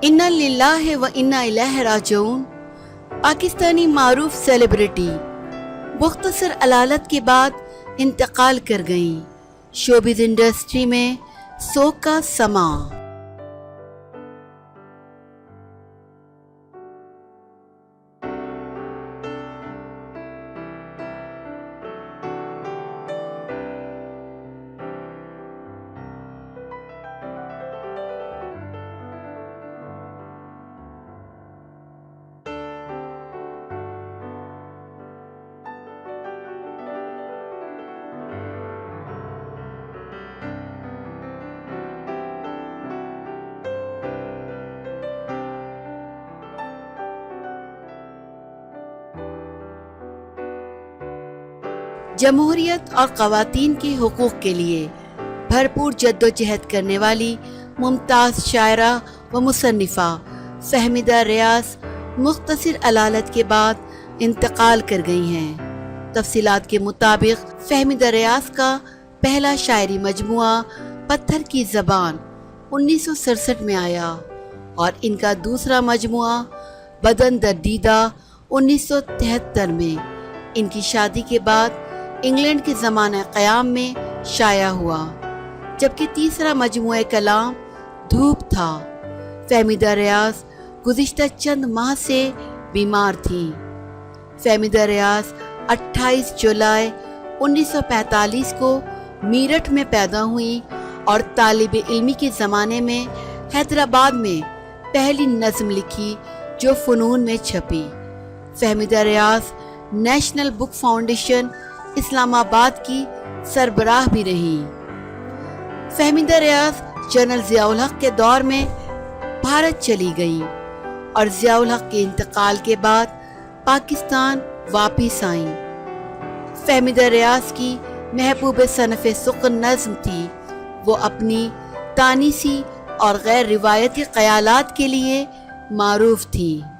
انا للہ و انا الیہ راجعون پاکستانی معروف سیلیبریٹی مختصر علالت کے بعد انتقال کر گئیں۔ شوبز انڈسٹری میں سوگ کا سما۔ جمہوریت اور خواتین کے حقوق کے لیے بھرپور جد و جہد کرنے والی ممتاز شاعرہ و مصنفہ فہمیدہ ریاض مختصر علالت کے بعد انتقال کر گئی ہیں۔ تفصیلات کے مطابق فہمیدہ ریاض کا پہلا شاعری مجموعہ پتھر کی زبان 1967 میں آیا اور ان کا دوسرا مجموعہ بدن دردیدہ 1973 میں ان کی شادی کے بعد انگلینڈ کے زمانہ قیام میں شائع ہوا، جبکہ تیسرا مجموعہ کلام دھوپ تھا۔ فہمیدہ ریاض گزشتہ چند ماہ سے بیمار تھیں۔ فہمیدہ ریاض 28 جولائی 1945 کو میرٹھ میں پیدا ہوئیں اور طالب علمی کے زمانے میں حیدرآباد میں پہلی نظم لکھی جو فنون میں چھپی۔ فہمیدہ ریاض نیشنل بک فاؤنڈیشن اسلام آباد کی سربراہ بھی رہیں۔ فہمیدہ ریاض جنرل ضیاء الحق کے دور میں بھارت چلی گئیں اور ضیاء الحق کے انتقال کے بعد پاکستان واپس آئیں۔ فہمیدہ ریاض کی محبوب صنف سخن نظم تھی۔ وہ اپنی تانیسی اور غیر روایتی خیالات کے لیے معروف تھیں۔